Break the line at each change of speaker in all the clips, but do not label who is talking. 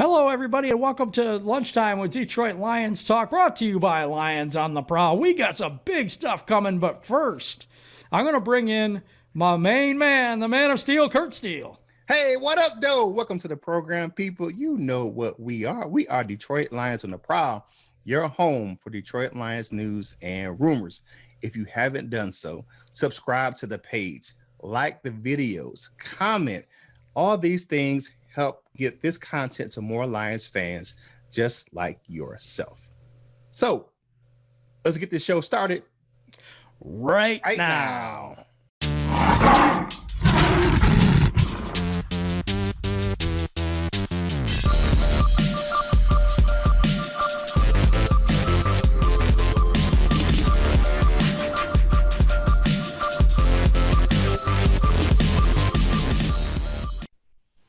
Hello, everybody, and welcome to Lunchtime with Detroit Lions Talk, brought to you by Lions on the Prowl. We got some big stuff coming, but first, I'm going to bring in my main man, the man of steel, Curt Steele.
Hey, what up, though? Welcome to the program, people. You know what we are. We are Detroit Lions on the Prowl, your home for Detroit Lions news and rumors. If you haven't done so, subscribe to the page, like the videos, comment. All these things help get this content to more Lions fans just like yourself. So let's get this show started
right now.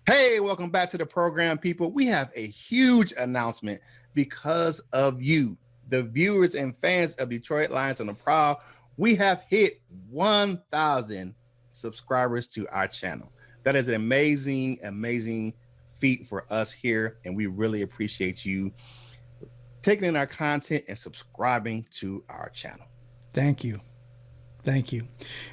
Hey, welcome back to the program, people. We have a huge announcement because of you, the viewers and fans of Detroit Lions on the Prowl. We have hit 1,000 subscribers to our channel. That is an amazing, amazing feat for us here, and we really appreciate you taking in our content and subscribing to our channel.
Thank you. Thank you.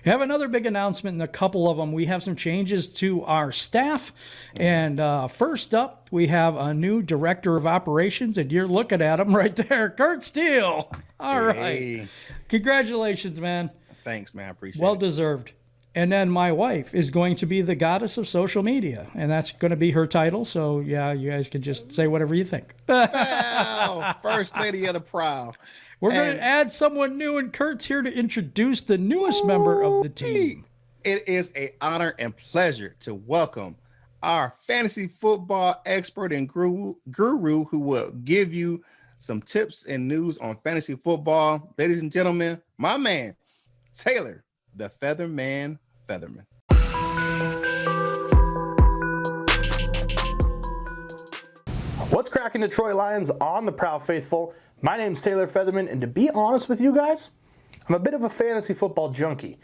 We have another big announcement, and a couple of them. We have some changes to our staff. And first up, we have a new director of operations, and you're looking at him right there, Curt Steele. All right. Congratulations, man.
Thanks, man. I appreciate it.
Well deserved. And then my wife is going to be the goddess of social media, and that's going to be her title. So, yeah, you guys can just say whatever you think.
Wow, First Lady of the Prowl.
We're going to add someone new, and Curt's here to introduce the newest member of the team.
It is an honor and pleasure to welcome our fantasy football expert and guru who will give you some tips and news on fantasy football. Ladies and gentlemen, my man, Taylor, the Featherman Featherman.
What's cracking, Detroit Lions on the Prowl faithful? My name's Taylor Featherman, and to be honest with you guys, I'm a bit of a fantasy football junkie.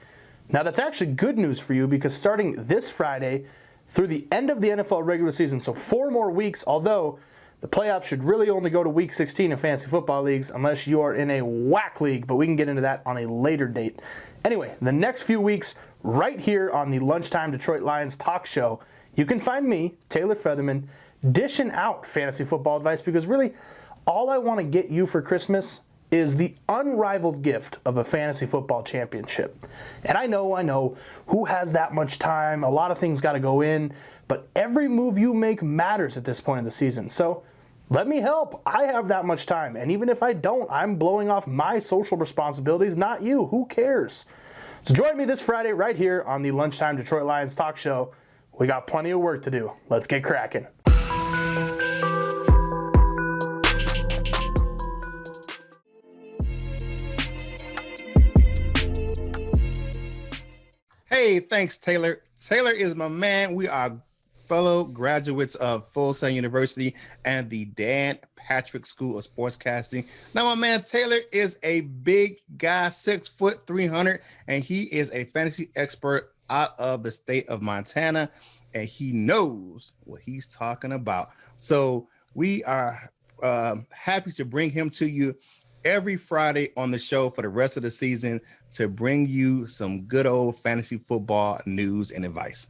Now, that's actually good news for you because starting this Friday through the end of the NFL regular season, so 4 more weeks, although the playoffs should really only go to Week 16 in fantasy football leagues unless you are in a whack league, but we can get into that on a later date. Anyway, the next few weeks, right here on the Lunchtime Detroit Lions talk show, you can find me, Taylor Featherman, dishing out fantasy football advice because really, all I want to get you for Christmas is the unrivaled gift of a fantasy football championship. And I know, who has that much time? A lot of things got to go in, but every move you make matters at this point in the season. So let me help. I have that much time. And even if I don't, I'm blowing off my social responsibilities, not you. Who cares? So join me this Friday right here on the Lunchtime Detroit Lions talk show. We got plenty of work to do. Let's get cracking.
Hey, thanks, Taylor. Taylor is my man. We are fellow graduates of Full Sail University and the Dan Patrick School of Sportscasting. Now, my man Taylor is a big guy, 6'3", and he is a fantasy expert out of the state of Montana, and he knows what he's talking about. So we are happy to bring him to you every Friday on the show for the rest of the season to bring you some good old fantasy football news and advice.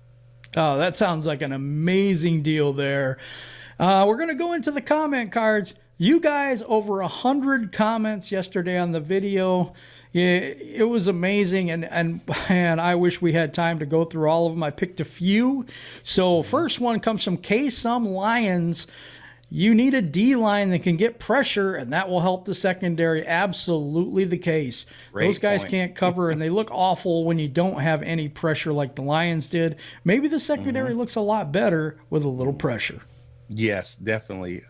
Oh, that sounds like an amazing deal there. We're going to go into the comment cards. You guys, over 100 comments yesterday on the video. Yeah, it was amazing, and I wish we had time to go through all of them. I picked a few. So first one comes from K-Some Lions. You need a D-line that can get pressure, and that will help the secondary. Absolutely the case. Those guys can't cover, and they look awful when you don't have any pressure like the Lions did. Maybe the secondary looks a lot better with a little pressure.
Yes, definitely.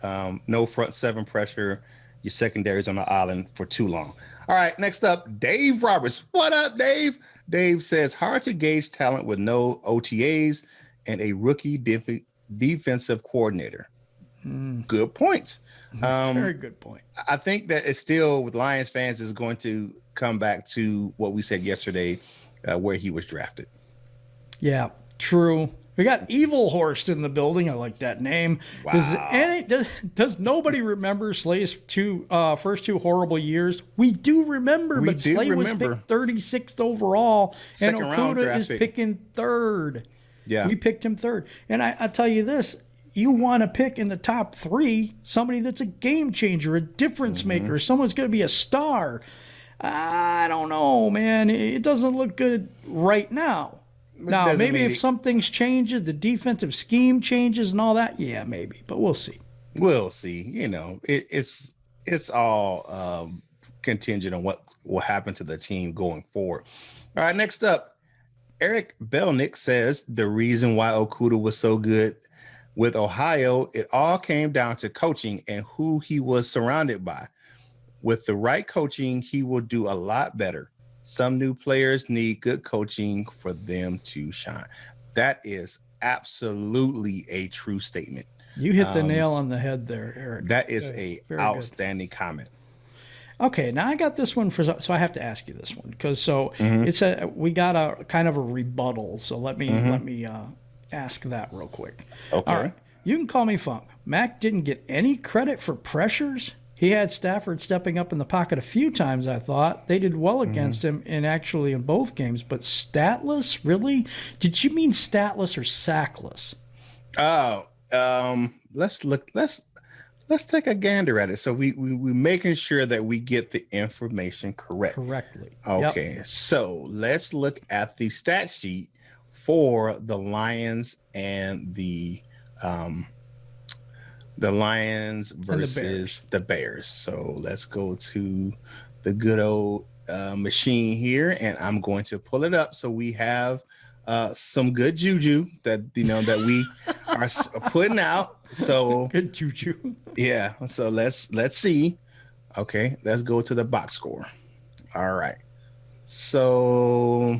No front seven pressure. Your secondary's on the island for too long. All right, next up, Dave Roberts. What up, Dave? Dave says, hard to gauge talent with no OTAs and a rookie defensive coordinator. Good point.
Very good point.
I think that it's still, with Lions fans, is going to come back to what we said yesterday, where he was drafted.
Yeah, true. We got Evil Horst in the building. I like that name.
Wow.
Does nobody remember Slay's first two horrible years? We do remember, but Slay was picked 36th overall, and Okudah is picking third.
Yeah.
We picked him third. And I tell you this, you want to pick in the top three somebody that's a game changer, a difference maker, someone's going to be a star. I don't know, man. It doesn't look good right now. Now, maybe if some things change, the defensive scheme changes and all that, yeah, maybe. But we'll see.
We'll see. You know, it's all contingent on what will happen to the team going forward. All right, next up, Eric Belnick says the reason why Okudah was so good with Ohio, it all came down to coaching and who he was surrounded by. With the right coaching, he will do a lot better. Some new players need good coaching for them to shine. That is absolutely a true statement.
You hit the nail on the head there, Eric.
That is a outstanding comment.
Okay, now I got this one so I have to ask you this one because we got a kind of a rebuttal. So let me ask that real quick.
Okay.
All right. You can call me Funk. Mac didn't get any credit for pressures. He had Stafford stepping up in the pocket a few times, I thought. They did well against him in both games. But statless? Really? Did you mean statless or sackless?
Oh, let's take a gander at it. So we making sure that we get the information correctly. Okay, so let's look at the stat sheet for the Lions and the Lions versus the Bears. So let's go to the good old machine here, and I'm going to pull it up. So we have some good juju that that we are putting out. So
good juju.
Yeah. So let's see. Okay, let's go to the box score. All right. So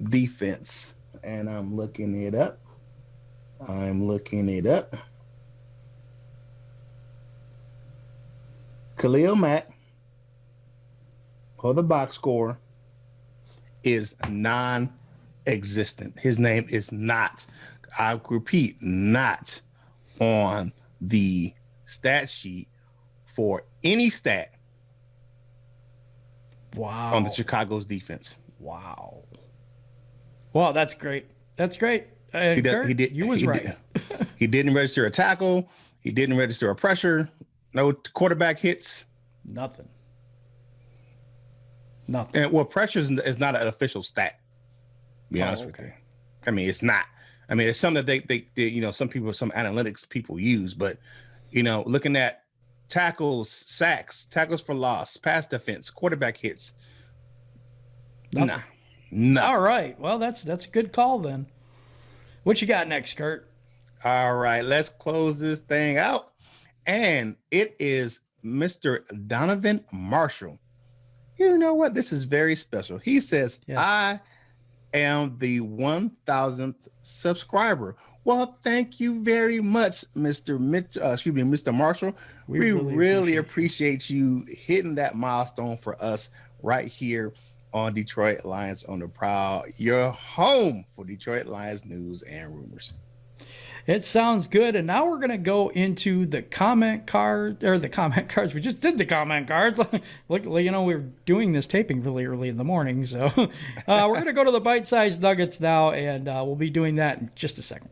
defense, and I'm looking it up. Khalil Mack for the box score is non-existent. His name is not, I repeat, not on the stat sheet for any stat.
Wow.
On the Chicago's defense.
Wow. Well, that's great. That's great. Curt, you was right.
He didn't register a tackle. He didn't register a pressure. No quarterback hits.
Nothing.
And pressure is not an official stat. To be honest with you. I mean, it's not. I mean, it's something that they some analytics people use, but looking at tackles, sacks, tackles for loss, pass defense, quarterback hits.
Nothing.
No.
All right. Well, that's a good call then. What you got next, Curt?
All right, let's close this thing out. And it is Mr. Donovan Marshall. You know what? This is very special. He says, I am the 1,000th subscriber. Well, thank you very much, Mr. Marshall. We really appreciate you hitting that milestone for us right here on Detroit Lions on the Prowl, your home for Detroit Lions news and rumors.
It sounds good. And now we're going to go into the comment cards. We just did the comment cards. Look, we're doing this taping really early in the morning. So we're going to go to the bite-sized nuggets now, and we'll be doing that in just a second.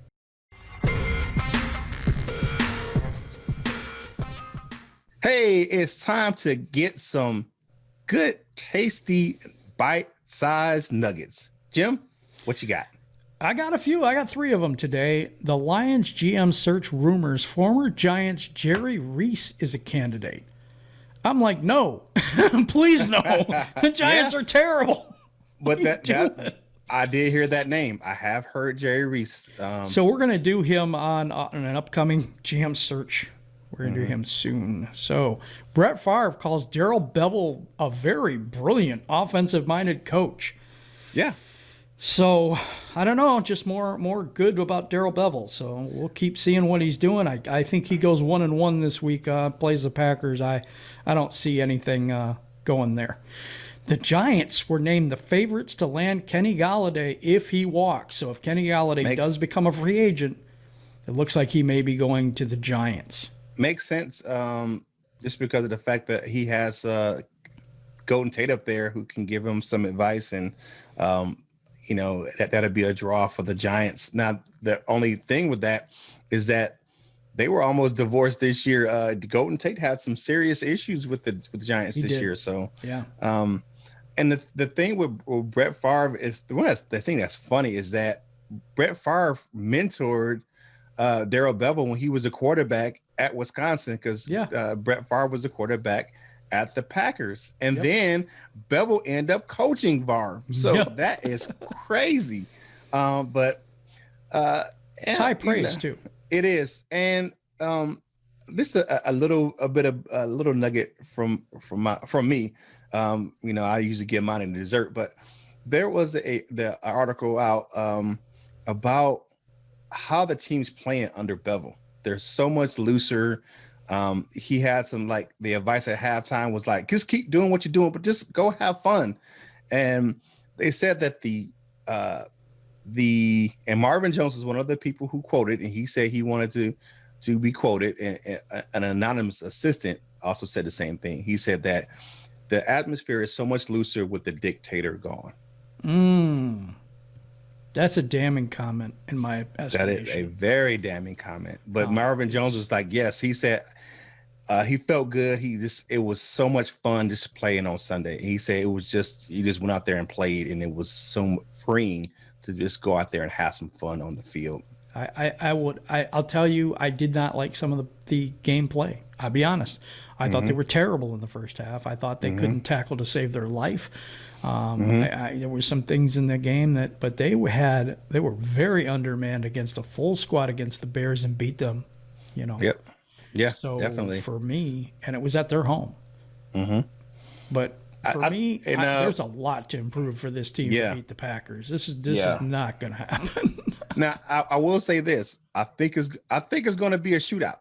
Hey, it's time to get some good, tasty, bite-sized nuggets. Jim, what you got?
I got a few. I got 3 of them today. The Lions GM search rumors. Former Giants Jerry Reese is a candidate. I'm like, no, please no. The Giants are terrible.
But I did hear that name. I have heard Jerry Reese.
So we're going to do him on an upcoming GM search. We're going to do him soon. So Brett Favre calls Darrell Bevell a very brilliant offensive-minded coach.
Yeah.
So I don't know, just more good about Darrell Bevell. So we'll keep seeing what he's doing. I think he goes 1-1 this week. Plays the Packers. I don't see anything going there. The Giants were named the favorites to land Kenny Golladay if he walks. So if Kenny Golladay does become a free agent, it looks like he may be going to the Giants.
Makes sense, just because of the fact that he has Golden Tate up there who can give him some advice, and that'll be a draw for the Giants. Now, the only thing with that is that they were almost divorced this year. Golden Tate had some serious issues with the Giants this year. So
yeah.
And the thing with Brett Favre is the thing that's funny is that Brett Favre mentored Darrell Bevell when he was a quarterback at Wisconsin, because Brett Favre was a quarterback at the Packers, and then Bevell ended up coaching Favre. So that is crazy. But
high praise too.
It is, and this is a little nugget from me. I usually get mine in dessert, but there was the article out about how the team's playing under Bevell. They're so much looser. He had some, like, the advice at halftime was like, just keep doing what you're doing, but just go have fun. And they said that and Marvin Jones was one of the people who quoted, and he said he wanted to be quoted. And an anonymous assistant also said the same thing. He said that the atmosphere is so much looser with the dictator gone.
That's a damning comment in my estimation.
That is a very damning comment. But Marvin Jones was like, yes, he said he felt good. It was so much fun just playing on Sunday. He said he just went out there and played, and it was so freeing to just go out there and have some fun on the field.
I'll tell you, I did not like some of the gameplay. I'll be honest. I thought they were terrible in the first half. I thought they couldn't tackle to save their life. There were some things in the game but they were very undermanned against a full squad against the Bears and beat them.
Yep. Yeah, so definitely.
For me, and it was at their home. But for me, there's a lot to improve for this team to beat the Packers. This is not going to happen.
Now, I will say this: I think it's going to be a shootout.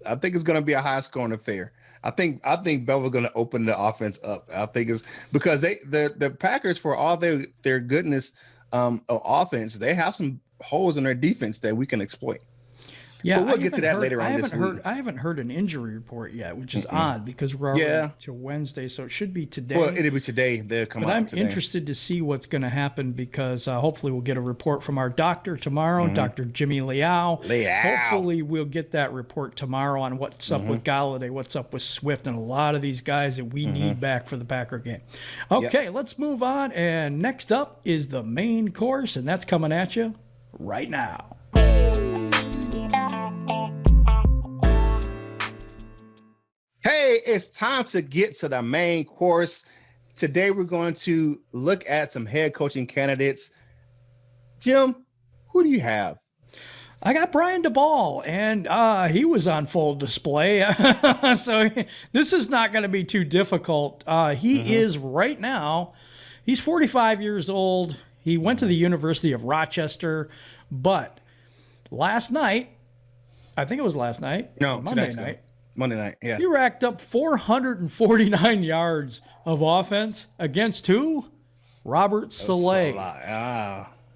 I think it's going to be a high scoring affair. I think Bevell's going to open the offense up. I think it's because the Packers, for all their goodness of offense, they have some holes in their defense that we can exploit.
Yeah,
but we'll get to that later on this week.
I haven't heard an injury report yet, which is odd because we're already to Wednesday, so it should be today.
Well, it'll be today. They'll come out today.
But I'm interested to see what's going to happen because hopefully we'll get a report from our doctor tomorrow, Dr. Jimmy Liao. Hopefully we'll get that report tomorrow on what's up with Golladay, what's up with Swift, and a lot of these guys that we need back for the Packer game. Okay, let's move on. And next up is the main course, and that's coming at you right now.
Hey, it's time to get to the main course. Today, we're going to look at some head coaching candidates. Jim, who do you have?
I got Brian DeBall, and he was on full display. So this is not going to be too difficult. He is right now, he's 45 years old. He went to the University of Rochester, but last night, I think it was last night.
No, Monday night, yeah.
He racked up 449 yards of offense against who? Robert Saleh.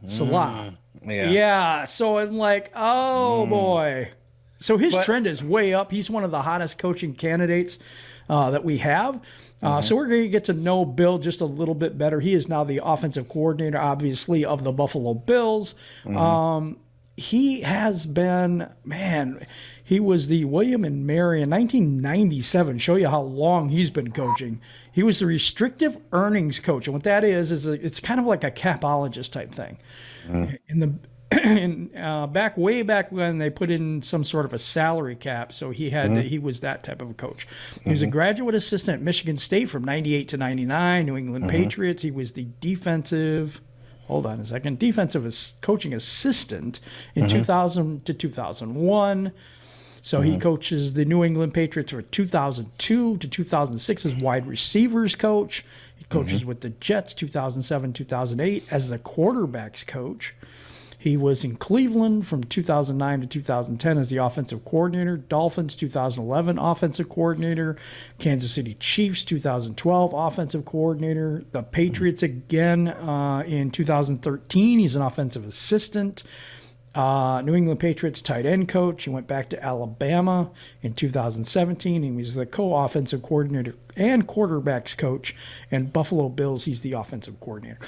Salah. Yeah, so I'm like, oh, boy. So his trend is way up. He's one of the hottest coaching candidates that we have. So we're going to get to know Bill just a little bit better. He is now the offensive coordinator, obviously, of the Buffalo Bills. He has been, he was the William and Mary in 1997. Show you how long he's been coaching. He was the restrictive earnings coach. And what that is it's kind of like a capologist type thing. Way back when they put in some sort of a salary cap. So he was that type of a coach. He was a graduate assistant at Michigan State from 98 to 99, New England Patriots. He was the defensive coaching assistant in 2000 to 2001. So he coaches the New England Patriots from 2002 to 2006 as wide receivers coach. He coaches with the Jets 2007, 2008 as the quarterbacks coach. He was in Cleveland from 2009 to 2010 as the offensive coordinator, Dolphins 2011 offensive coordinator, Kansas City Chiefs 2012 offensive coordinator, the Patriots again in 2013. He's an offensive assistant. New England Patriots tight end coach. He went back to Alabama in 2017. He was the co-offensive coordinator and quarterbacks coach. And Buffalo Bills, he's the offensive coordinator.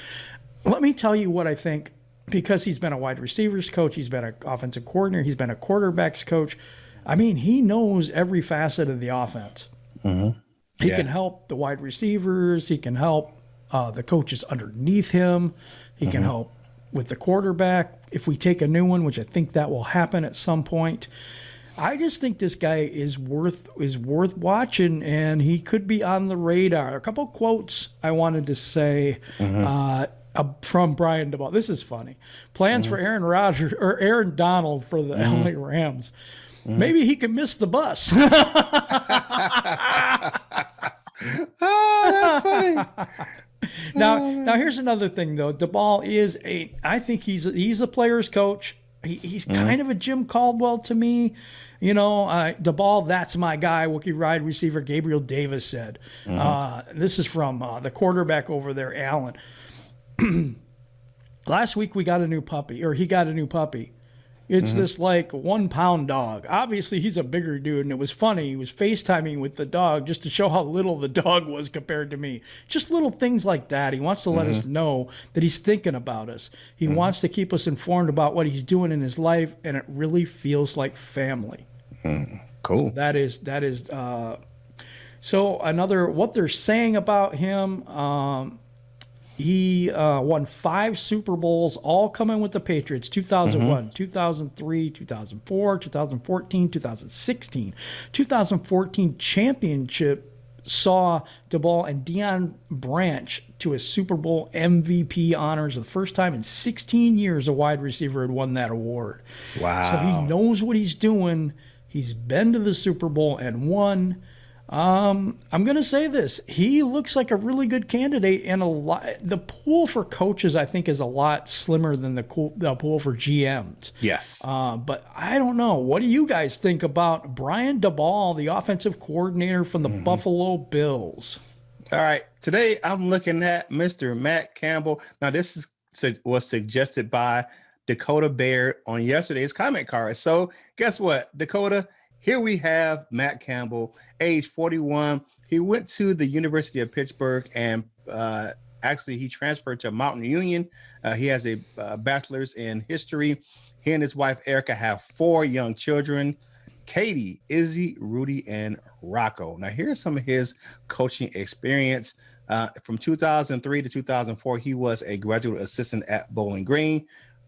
Let me tell you what I think, because he's been a wide receivers coach, he's been an offensive coordinator, he's been a quarterbacks coach. I mean, he knows every facet of the offense.
Mm-hmm.
He can help the wide receivers. He can help the coaches underneath him. He can help with the quarterback. If we take a new one, which I think that will happen at some point, I just think this guy is worth watching, and he could be on the radar. A couple quotes I wanted to say from Brian DeBall. This is funny. Plans for Aaron Rodgers or Aaron Donald for the LA Rams. Maybe he can miss the bus.
Oh, that's funny.
Now here's another thing though. DeBall is I think he's a player's coach. He's kind of a Jim Caldwell to me. You know, DeBall, that's my guy. Wookiee wide receiver Gabriel Davis said. This is from the quarterback over there, Allen. Last week we got a new puppy, or he got a new puppy. It's this like 1 pound dog. Obviously, he's a bigger dude, and it was funny. He was FaceTiming with the dog just to show how little the dog was compared to me. Just little things like that. He wants to let us know that he's thinking about us. He wants to keep us informed about what he's doing in his life, and it really feels like family.
Cool.
So that is. So another, what they're saying about him. He won 5 Super Bowls, all coming with the Patriots, 2001, 2003, 2004, 2014, 2016. 2014 championship saw DeBall and Deion Branch to a Super Bowl MVP honors. The first time in 16 years a wide receiver had won that award.
Wow.
So he knows what he's doing. He's been to the Super Bowl and won. I'm going to say this. He looks like a really good candidate, and the pool for coaches, I think, is a lot slimmer than the pool for GMs.
Yes.
But I don't know. What do you guys think about Brian DeBall, the offensive coordinator from the Buffalo Bills?
All right. Today, I'm looking at Mr. Matt Campbell. Now, this was suggested by Dakota Baird on yesterday's comment card. So guess what, Dakota? Here we have Matt Campbell, age 41. He went to the University of Pittsburgh, and actually he transferred to Mountain Union. He has a bachelor's in history. He and his wife, Erica, have 4 young children, Katie, Izzy, Rudy, and Rocco. Now, here's some of his coaching experience. From 2003 to 2004, he was a graduate assistant at Bowling Green.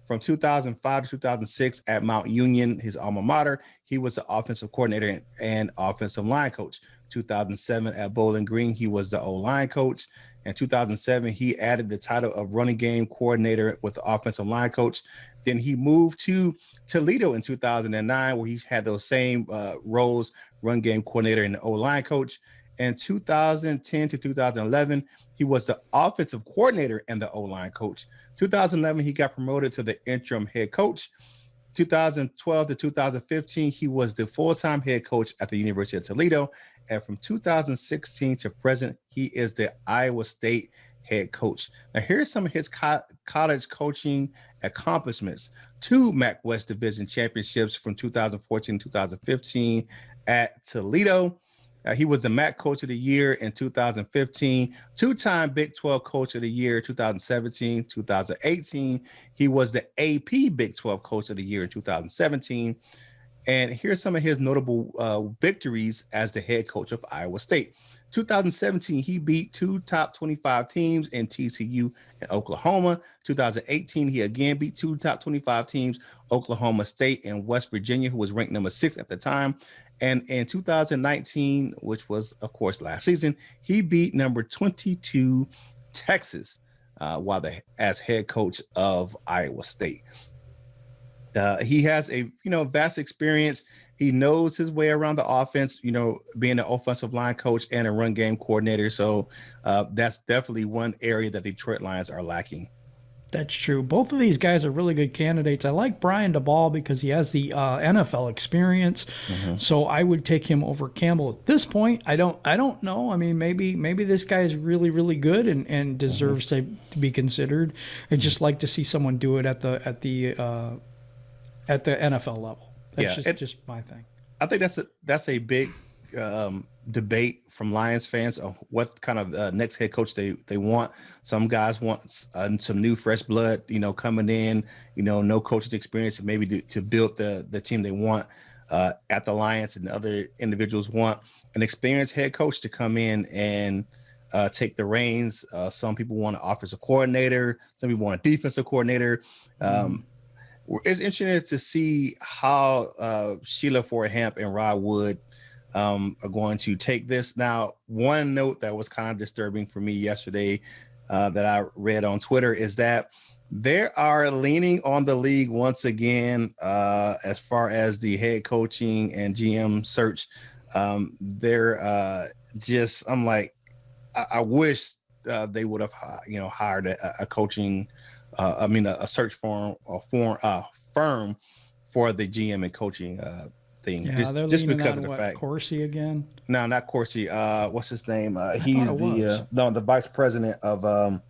From 2005 to 2006 at Mount Union, his alma mater, he was the offensive coordinator and offensive line coach. 2007 at Bowling Green, he was the O-line coach. In 2007, he added the title of running game coordinator with the offensive line coach. Then he moved to Toledo in 2009, where he had those same roles, run game coordinator and the O-line coach. In 2010 to 2011, he was the offensive coordinator and the O-line coach. 2011, he got promoted to the interim head coach. 2012 to 2015, he was the full-time head coach at the University of Toledo. And from 2016 to present, he is the Iowa State head coach. Now, here's some of his college coaching accomplishments. 2 MAC West Division championships from 2014 to 2015 at Toledo. He was the MAC Coach of the Year in 2015, 2-time Big 12 Coach of the Year 2017, 2018. He was the AP Big 12 Coach of the Year in 2017. And here's some of his notable victories as the head coach of Iowa State. 2017, he beat 2 top 25 teams in TCU and Oklahoma. 2018, he again beat 2 top 25 teams, Oklahoma State and West Virginia, who was ranked number 6 at the time. And in 2019, which was, of course, last season, he beat number 22 Texas as head coach of Iowa State. He has a vast experience. He knows his way around the offense, being an offensive line coach and a run game coordinator. So that's definitely one area that Detroit Lions are lacking.
That's true. Both of these guys are really good candidates. I like Brian DeBall because he has the NFL experience. So I would take him over Campbell at this point. I don't know. I mean, maybe this guy is really, really good and deserves to be considered. I'd just like to see someone do it at the NFL level. That's just my thing.
I think that's a big debate from Lions fans of what kind of next head coach they want. Some guys want some new fresh blood, coming in, no coaching experience, and maybe to build the team they want at the Lions, and other individuals want an experienced head coach to come in and take the reins. Some people want an offensive coordinator. Some people want a defensive coordinator. It's interesting to see how Sheila Ford-Hamp and Rod Wood are going to take this. Now, one note that was kind of disturbing for me yesterday that I read on Twitter is that they are leaning on the league once again as far as the head coaching and GM search. They're I'm like, I wish they would have hired a coaching a search firm for the GM and coaching thing.
Yeah,
just because of the fact.
Corsi again?
No, not Corsi. What's his name? He's the vice president of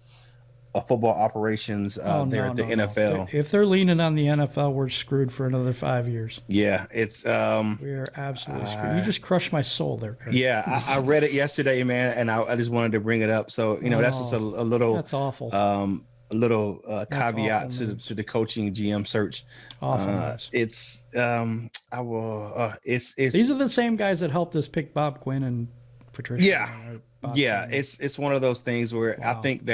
football operations at the NFL.
No. If they're leaning on the NFL, we're screwed for another 5 years.
Yeah, it's we
are absolutely screwed. You just crushed my soul there, Curt.
Yeah, I read it yesterday, man, and I just wanted to bring it up. So that's just a little. That's
awful.
A little caveat to the coaching GM search. It's I will. It's
these are the same guys that helped us pick Bob Quinn and Patricia.
Yeah. It's one of those things where I think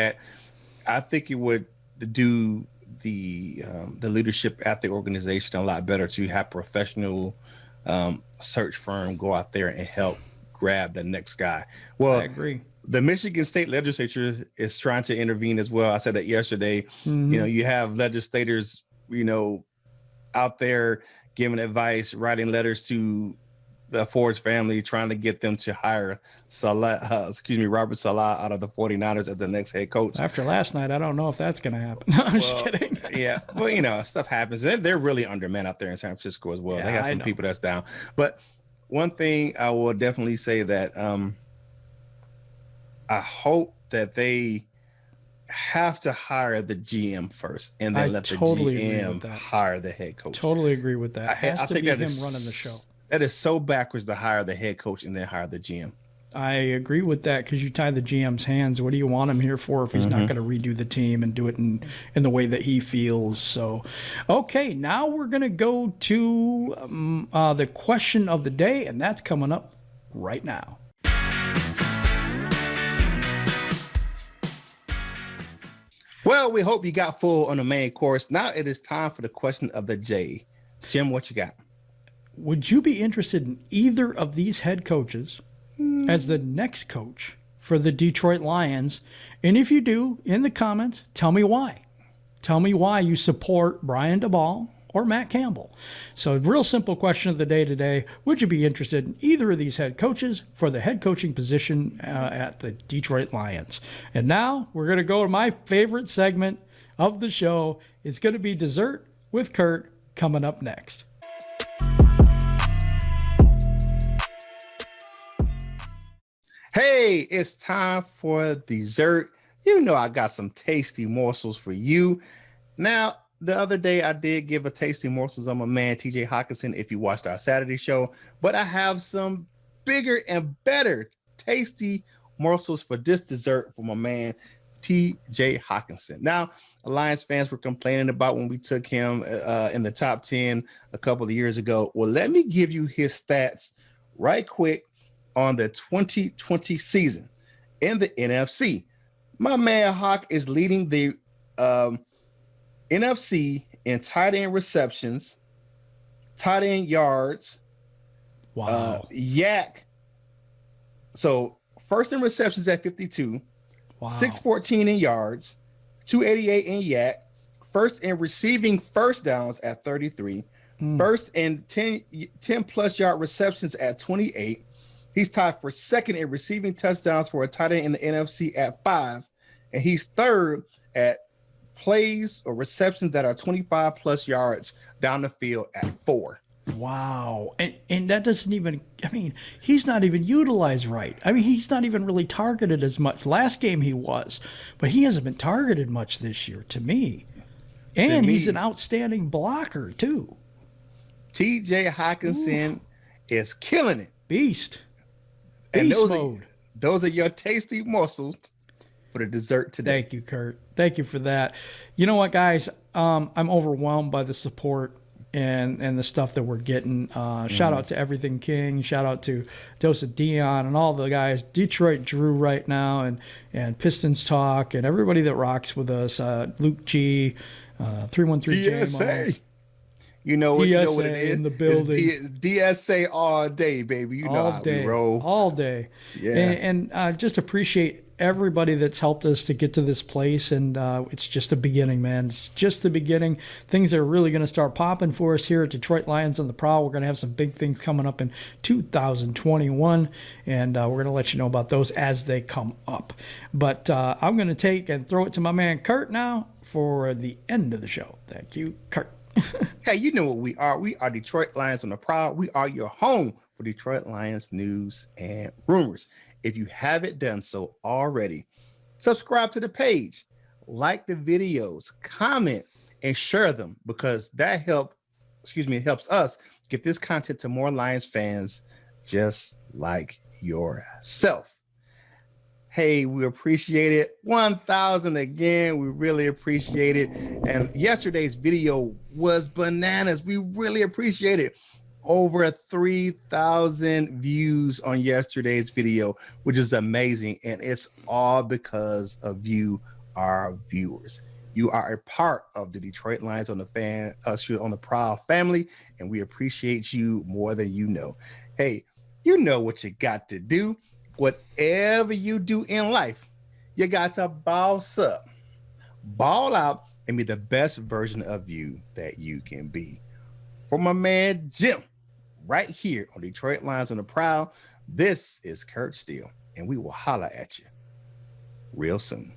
it would do the leadership at the organization a lot better to have professional search firm go out there and help grab the next guy. Well,
I agree.
The Michigan State Legislature is trying to intervene as well. I said that yesterday. You have legislators, out there giving advice, writing letters to the Ford's family, trying to get them to hire Robert Saleh out of the 49ers as the next head coach.
After last night, I don't know if that's going to happen. No, I'm just kidding.
Yeah. Well, stuff happens. They're really undermanned out there in San Francisco as well.
Yeah,
they have some people that's down. But one thing I will definitely say that I hope that they have to hire the GM first, and then let the GM hire the head coach.
Totally agree with that. It has
I
to
think
be
that
him
is,
running the show.
That is so backwards to hire the head coach and then hire the GM.
I agree with that because you tie the GM's hands. What do you want him here for if he's not going to redo the team and do it in the way that he feels? So, okay, now we're going to go to the question of the day, and that's coming up right now.
Well, we hope you got full on the main course. Now it is time for the question of the day. Jim, what you got?
Would you be interested in either of these head coaches as the next coach for the Detroit Lions? And if you do, in the comments, tell me why. Tell me why you support Brian DeBall or Matt Campbell. So, real simple question of the day today. Would you be interested in either of these head coaches for the head coaching position at the Detroit Lions? And now we're going to go to my favorite segment of the show. It's going to be Dessert with Curt coming up next.
Hey, it's time for dessert. I got some tasty morsels for you. Now, the other day, I did give a tasty morsels on my man, TJ Hawkinson, if you watched our Saturday show. But I have some bigger and better tasty morsels for this dessert for my man, TJ Hawkinson. Now, Alliance fans were complaining about when we took him in the top 10 a couple of years ago. Well, let me give you his stats right quick on the 2020 season in the NFC. My man Hawk is leading the NFC in tight end receptions, tight end yards.
Wow.
Yak. So first in receptions at 52, 614 in yards, 288 in yak, first in receiving first downs at 33, first in 10 plus yard receptions at 28. He's tied for second in receiving touchdowns for a tight end in the NFC at 5, and he's third at plays or receptions that are 25 plus yards down the field at 4.
Wow. And that doesn't even, I mean, he's not even utilized right. I mean, he's not even really targeted as much. Last game he was, but he hasn't been targeted much this year to me. And he's an outstanding blocker too.
TJ Hawkinson is killing it.
Beast.
And
Beast mode.
Those are your tasty morsels for the dessert today.
Thank you, Curt. Thank you for that. You know what, guys? I'm overwhelmed by the support and the stuff that we're getting. Shout out to Everything King. Shout out to Joseph Dion and all the guys. Detroit Drew right now and Pistons Talk and everybody that rocks with us. Luke G, 313
DSA. You know what it is.
In the building.
It's DSA all day, baby. You know how we roll.
All day.
Yeah.
And just appreciate everybody that's helped us to get to this place. And it's just the beginning, man. It's just the beginning. Things are really going to start popping for us here at Detroit Lions on the Prowl. We're going to have some big things coming up in 2021. And we're going to let you know about those as they come up. But I'm going to take and throw it to my man Curt now for the end of the show. Thank you, Curt.
Hey, you know what we are. We are Detroit Lions on the Prowl. We are your home for Detroit Lions news and rumors. If you haven't done so already, subscribe to the page, like the videos, comment, and share them because that helps us get this content to more Lions fans just like yourself. Hey, we appreciate it. 1,000 again. We really appreciate it. And yesterday's video was bananas. We really appreciate it. Over 3,000 views on yesterday's video, which is amazing. And it's all because of you, our viewers. You are a part of the Detroit Lions on the Prowl family, and we appreciate you more than you know. Hey, you know what you got to do. Whatever you do in life, you got to boss up, ball out, and be the best version of you that you can be. For my man Jim, right here on Detroit Lions on the Prowl, this is Curt Steele, and we will holler at you real soon.